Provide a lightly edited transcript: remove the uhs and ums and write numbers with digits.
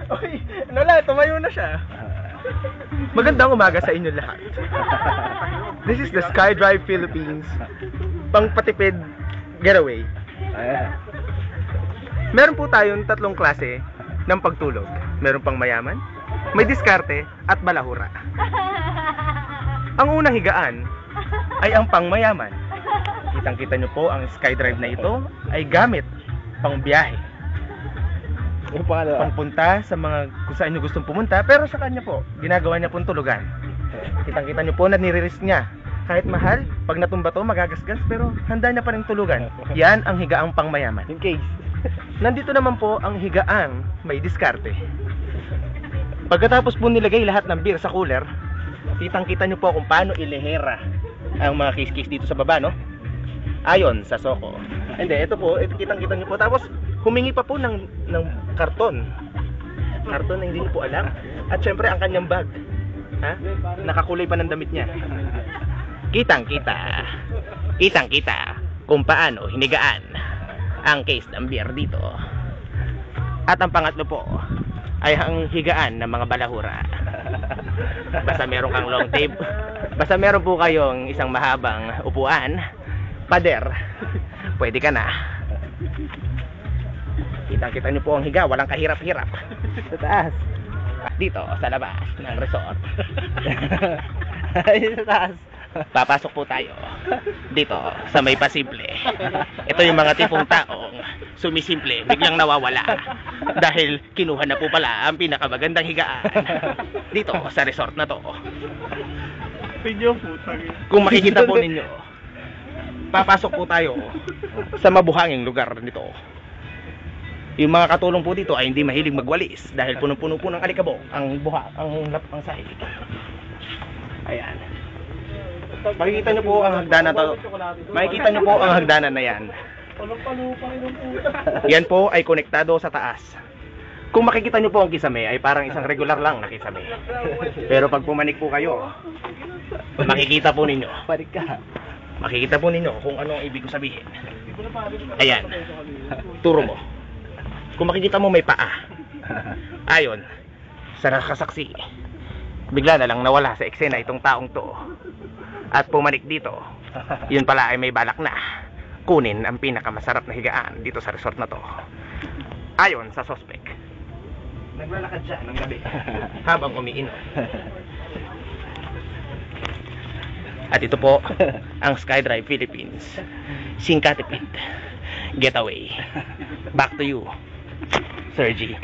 Uy, ano lang, tumayo na siya. Magandang umaga sa inyo lahat. This is the SkyDrive Philippines pangpatipid getaway. Meron po tayong tatlong klase ng pagtulog. Meron pang mayaman, may diskarte, at balahura. Ang unang higaan ay ang pangmayaman. Kitang-kita nyo po ang SkyDrive na ito ay gamit pang biyahe. Pangpunta sa mga kung saan nyo gustong pumunta, pero sa kanya po, ginagawa niya pong tulugan. Kitang-kita nyo po na nire-risk niya. Kahit mahal, pag natumba to, magagasgas, pero handa niya pa rin tulugan. Yan ang higaang pangmayaman. In case. Nandito naman po ang higaang may diskarte. Pagkatapos po nilagay lahat ng beer sa cooler, kitang-kita nyo po kung paano ilehera ang mga kiss-kiss dito sa baba, no? Ayon sa Soko. Hindi, ito po, kitang-kita nyo po. Tapos, humingi pa po ng karton. Karton na hindi nyo po alam. At syempre, ang kanyang bag. Ha? Nakakulay pa ng damit niya. Kitang-kita. Kitang-kita kung paano hinigaan ang case ng beer dito. At ang pangatlo po ay ang higaan ng mga balahura. Basta meron kang long tape, basta meron po kayong isang mahabang upuan, pader, pwede ka na. Kitang-kita nyo po ang higa, walang kahirap-hirap. Sa taas. Dito, sa labas ng resort. Ay, sa taas. Papasok po tayo dito sa may pasimple. Ito yung mga tipong taong sumisimple, biglang nawawala dahil kinuha na po pala ang pinakamagandang higaan dito sa resort na to. Kung makikita po ninyo, papasok po tayo sa mabuhanging lugar nito. Yung mga katulong po dito ay hindi mahilig magwalis dahil punong-puno po ng alikabok ang sahig. Ayan. Makikita nyo po ang hagdanan to. Makikita nyo po ang hagdanan na yan. Yan po ay konektado sa taas. Kung makikita nyo po ang kisame ay parang isang regular lang na kisame. Pero pag pumanik po kayo, makikita po ninyo. Makikita po ninyo kung ano ang ibig ko sabihin. Ayan. Turo mo. Kung makikita mo may paa. Ayon sa nakasaksi, bigla na lang nawala sa eksena itong taong to at pumanik dito. Yun pala ay may balak na kunin ang pinakamasarap na higaan dito sa resort na to. Ayon sa suspect, naglalakad siya ng gabi habang umiinom. At ito po ang SkyDrive Philippines Singkatipid Getaway. Back to you, Sir G.